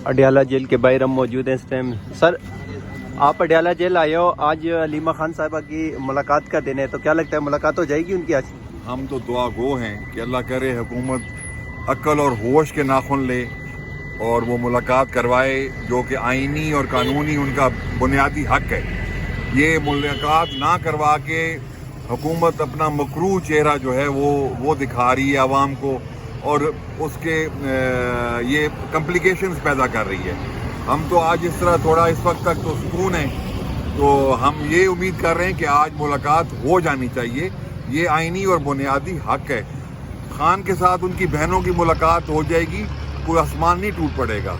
Adiala jail کے باہر ہم موجود ہیں اس ٹائم. سر آپ اڈیالہ جیل آئے ہو, آج علیمہ خان صاحبہ کی ملاقات کا دن ہے, تو کیا لگتا ہے ملاقات ہو جائے گی ان کی آج؟ ہم تو دعا گو ہیں کہ اللہ کرے حکومت عقل اور ہوش کے ناخن لے اور وہ ملاقات کروائے جو کہ آئینی اور قانونی ان کا بنیادی حق ہے. یہ ملاقات نہ کروا کے حکومت اپنا مکروہ چہرہ جو ہے وہ دکھا رہی ہے عوام کو, اور اس کے یہ کمپلیکیشنز پیدا کر رہی ہے. ہم تو آج اس طرح تھوڑا اس وقت تک تو سکون ہے, تو ہم یہ امید کر رہے ہیں کہ آج ملاقات ہو جانی چاہیے. یہ آئینی اور بنیادی حق ہے. خان کے ساتھ ان کی بہنوں کی ملاقات ہو جائے گی, کوئی آسمان نہیں ٹوٹ پڑے گا.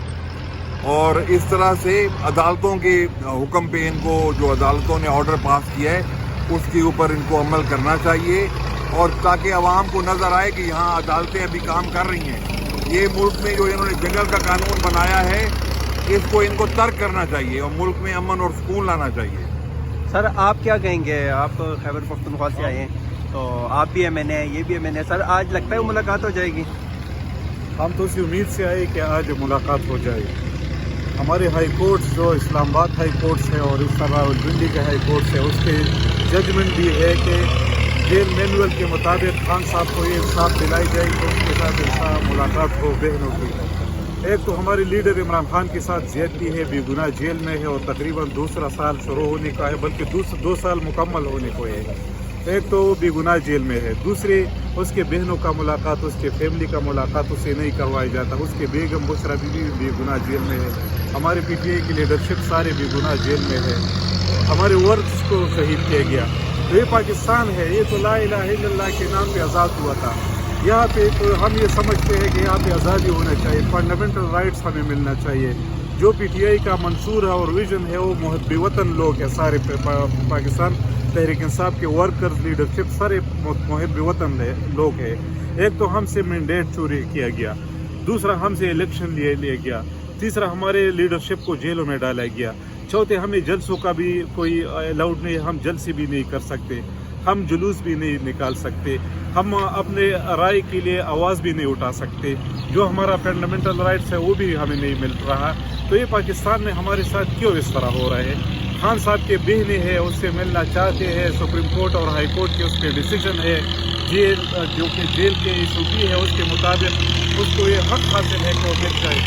اور اس طرح سے عدالتوں کے حکم پہ ان کو جو عدالتوں نے آرڈر پاس کیا ہے اس کے اوپر ان کو عمل کرنا چاہیے, اور تاکہ عوام کو نظر آئے کہ یہاں عدالتیں ابھی کام کر رہی ہیں. یہ ملک میں جو انہوں نے جنگل کا قانون بنایا ہے اس کو ان کو ترک کرنا چاہیے اور ملک میں امن اور سکون لانا چاہیے. سر آپ کیا کہیں گے؟ آپ خیبر پختونخوا سے آئے ہیں, تو آپ بھی ایم این اے, یہ بھی ایم این اے. سر آج لگتا ہے وہ ملاقات ہو جائے گی؟ ہم تو اسی امید سے آئے کہ آج ملاقات ہو جائے. ہمارے ہائی کورٹس جو اسلام آباد ہائی کورٹس ہے اور اس طرح راولپنڈی کے ہائی کورٹس ہے, اس کے ججمنٹ بھی ہے کہ جیل مینول کے مطابق خان صاحب کو یہ انصاف دلائی جائے کہ ان کے ساتھ ملاقات ہو بہنوں کی. ایک تو ہمارے لیڈر عمران خان کے ساتھ زیادتی ہے, بے گناہ جیل میں ہے اور تقریباً دوسرا سال شروع ہونے کا ہے, بلکہ 2 سال مکمل ہونے کو ہے. ایک تو وہ بے گناہ جیل میں ہے, دوسرے اس کے بہنوں کا ملاقات, اس کے فیملی کا ملاقات اسے نہیں کروایا جاتا. اس کے بیگم بشرا بھی بے گناہ جیل میں ہے. ہمارے پی ٹی آئی کی لیڈرشپ سارے بے گناہ جیل میں ہے. ہمارے ورکس کو شہید کیا گیا. تو یہ پاکستان ہے, یہ تو لا الہ الا اللہ کے نام پہ آزاد ہوا تھا. یہاں پہ تو ہم یہ سمجھتے ہیں کہ یہاں پہ آزادی ہونا چاہیے, فنڈامنٹل رائٹس ہمیں ملنا چاہیے. جو پی ٹی آئی کا منصور ہے اور ویژن ہے وہ محب وطن لوگ ہیں. سارے پاکستان تحریک انصاف کے ورکرز لیڈرشپ سارے محب وطن لوگ ہیں. ایک تو ہم سے مینڈیٹ چوری کیا گیا, دوسرا ہم سے الیکشن لیا گیا, تیسرا ہمارے لیڈرشپ کو جیلوں میں ڈالا گیا, چوتھے ہمیں جلسوں کا بھی کوئی الاؤڈ نہیں, ہم جلسے بھی نہیں کر سکتے, ہم جلوس بھی نہیں نکال سکتے, ہم اپنے رائے کے لیے آواز بھی نہیں اٹھا سکتے. جو ہمارا فنڈامنٹل رائٹس ہے وہ بھی ہمیں نہیں مل رہا. تو یہ پاکستان میں ہمارے ساتھ کیوں اس طرح ہو رہا ہے؟ خان صاحب کے بہنیں ہیں, اس سے ملنا چاہتے ہیں, سپریم کورٹ اور ہائی کورٹ کے اس کے ڈیسیجن ہے, جیل جو کہ جیل کے ایسوپی ہے اس کے مطابق اس کو یہ حق حاصل ہے کہ وہ مل جائے.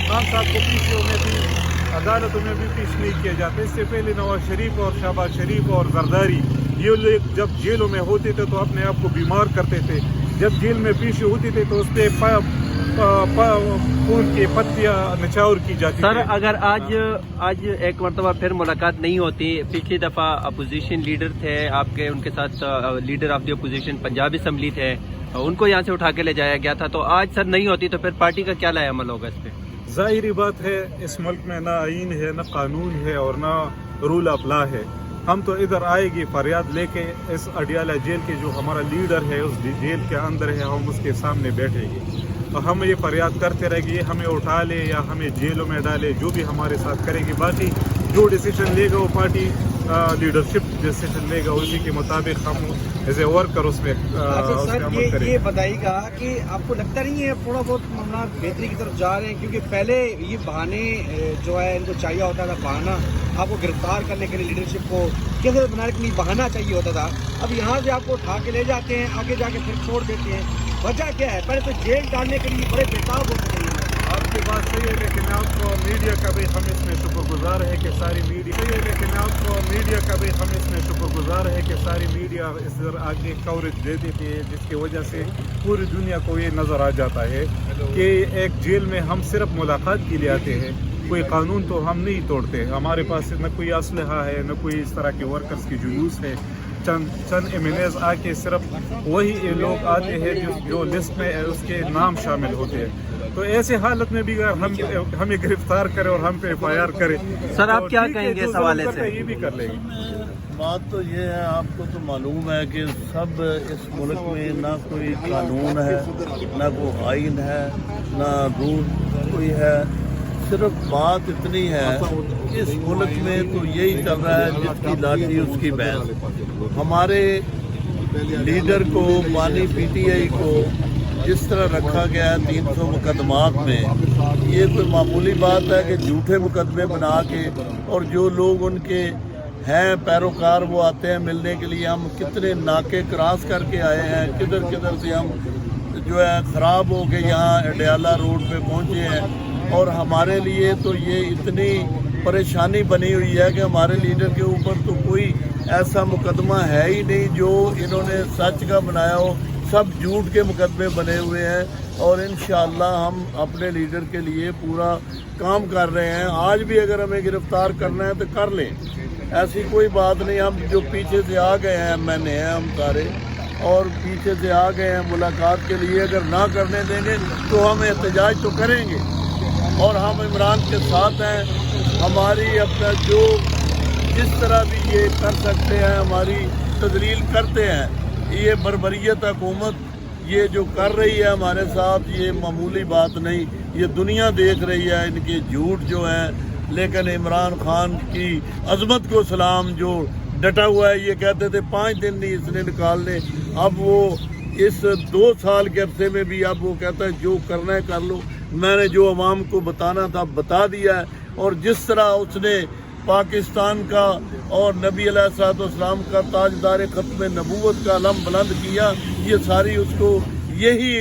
خان صاحب کو پیچھے میں بھی عدالتوں میں بھی پیش نہیں کیا جاتا. اس سے پہلے نواز شریف اور شہباز شریف اور زرداری یہ لوگ جب جیلوں میں ہوتے تھے تو اپنے آپ کو بیمار کرتے تھے. جب جیل میں پیش ہوتی تھے تو اس پہ خون کی پتیاں نچاور کی جاتی. سر اگر آج ایک مرتبہ پھر ملاقات نہیں ہوتی, پچھلی دفعہ اپوزیشن لیڈر تھے آپ کے, ان کے ساتھ leader of the opposition Punjab assembly تھے, ان کو یہاں سے اٹھا کے لے جایا گیا تھا, تو آج سر نہیں ہوتی تو پھر پارٹی کا کیا لایا عمل ہوگا اس پہ؟ ظاہری بات ہے اس ملک میں نہ آئین ہے, نہ قانون ہے اور نہ رول آف لا ہے. ہم تو ادھر آئے گی فریاد لے کے اس اڈیالہ جیل کے جو ہمارا لیڈر ہے اس جیل کے اندر ہے, ہم اس کے سامنے بیٹھے گی اور ہم یہ فریاد کرتے رہے گی, ہمیں اٹھا لے یا ہمیں جیلوں میں ڈالے, جو بھی ہمارے ساتھ کرے گی. باقی جو ڈیسیجن لے گا وہ پارٹی لیڈرشپ ڈیسیجن لے گا, اسی کے مطابق ہم ایز اے ورکر اس میں عمل کریں. یہ بتائیے گا کہ آپ کو لگتا نہیں ہے تھوڑا بہت معاملہ بہتری کی طرف جا رہے ہیں؟ کیونکہ پہلے یہ بہانے جو ہے ان کو چاہیے ہوتا تھا, بہانہ آپ کو گرفتار کرنے کے لیے لیڈرشپ کو کیسے بنانے کے لیے بہانہ چاہیے ہوتا تھا. اب یہاں سے آپ کو اٹھا کے لے جاتے ہیں, آگے جا کے پھر چھوڑ دیتے ہیں. وجہ کیا ہے؟ پہلے تو جیل ڈالنے کے لیے بڑے بےتاب ہوتے ہیں. آپ کی بات صحیح ہے, لیکن آپ کو میڈیا کا بھی ہم اس میں شکر گزار ہے کہ ساری میڈیا صحیح ہے, لیکن آپ کو میڈیا کا بھی ہم اس میں شکر گزار ہے کہ ساری میڈیا اس طرح آگے کوریج دے دیتی ہے, جس کی وجہ سے پوری دنیا کو یہ نظر آ جاتا ہے کہ ایک جیل میں ہم صرف ملاقات کے لیے آتے ہیں, کوئی قانون تو ہم نہیں توڑتے. ہمارے پاس نہ کوئی اسلحہ ہے, نہ کوئی اس طرح کے ورکرز کی جلوس ہے. چند ایم این ایز آ کے صرف وہی لوگ آتے ہیں جو لسٹ میں اس کے نام شامل ہوتے ہیں. تو ایسے حالت میں بھی ہمیں گرفتار کرے اور ہم پہ ایف آئی آر کرے. سر آپ کیا کہیں گے اس حوالے سے؟ یہ بھی کر لیں گے. بات تو یہ ہے, آپ کو تو معلوم ہے کہ سب اس ملک میں نہ کوئی قانون ہے, نہ کوئی آئین ہے, نہ رول کوئی ہے. صرف بات اتنی ہے اس ملک میں تو یہی چل رہا ہے جس کی لاٹھی اس کی بھینس. ہمارے لیڈر کو, بانی پی ٹی آئی کو جس طرح رکھا گیا ہے 300 مقدمات میں, یہ کوئی معمولی بات ہے کہ جھوٹے مقدمے بنا کے، اور جو لوگ ان کے ہیں پیروکار وہ آتے ہیں ملنے کے لیے. ہم کتنے ناکے کراس کر کے آئے ہیں، کدھر کدھر سے ہم جو ہے خراب ہو کے یہاں اڈیالہ روڈ پہ پہنچے ہیں. اور ہمارے لیے تو یہ اتنی پریشانی بنی ہوئی ہے کہ ہمارے لیڈر کے اوپر تو کوئی ایسا مقدمہ ہے ہی نہیں جو انہوں نے سچ کا بنایا ہو. سب جھوٹ کے مقدمے بنے ہوئے ہیں، اور انشاءاللہ ہم اپنے لیڈر کے لیے پورا کام کر رہے ہیں. آج بھی اگر ہمیں گرفتار کرنا ہے تو کر لیں، ایسی کوئی بات نہیں. ہم جو پیچھے سے آ گئے ہیں میں نے ہم سارے، اور پیچھے سے آ گئے ہیں ملاقات کے لیے. اگر نہ کرنے دیں گے تو ہم احتجاج تو کریں گے، اور ہم عمران کے ساتھ ہیں. ہماری اپنا جو جس طرح بھی یہ کر سکتے ہیں ہماری تذلیل کرتے ہیں. یہ بربریت حکومت یہ جو کر رہی ہے ہمارے ساتھ یہ معمولی بات نہیں. یہ دنیا دیکھ رہی ہے ان کے جھوٹ جو ہیں. لیکن عمران خان کی عظمت کو سلام، جو ڈٹا ہوا ہے. یہ کہتے تھے 5 دن نہیں اس نے نکالنے، اب وہ اس 2 سال کے عرصے میں بھی اب وہ کہتا ہے جو کرنا ہے کر لو. میں نے جو عوام کو بتانا تھا بتا دیا ہے. اور جس طرح اس نے پاکستان کا اور نبی علیہ الصلوۃ والسلام کا تاجدار ختم نبوت کا علم بلند کیا، یہ ساری اس کو یہی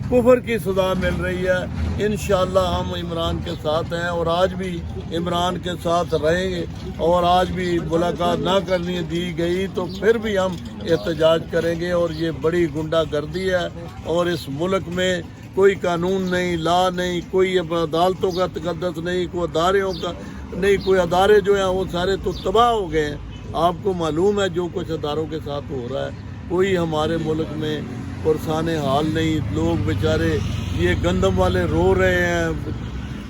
کفر کی سزا مل رہی ہے. انشاءاللہ ہم عمران کے ساتھ ہیں، اور آج بھی عمران کے ساتھ رہیں گے. اور آج بھی ملاقات نہ کرنی دی گئی تو پھر بھی ہم احتجاج کریں گے. اور یہ بڑی غنڈہ گردی ہے، اور اس ملک میں کوئی قانون نہیں، لا نہیں، کوئی عدالتوں کا تقدس نہیں، کوئی اداروں کا نہیں. کوئی ادارے جو ہیں وہ سارے تو تباہ ہو گئے ہیں. آپ کو معلوم ہے جو کچھ اداروں کے ساتھ ہو رہا ہے. کوئی ہمارے ملک میں پرسان حال نہیں. لوگ بیچارے یہ گندم والے رو رہے ہیں.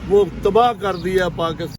وہ تباہ کر دیا پاکستان.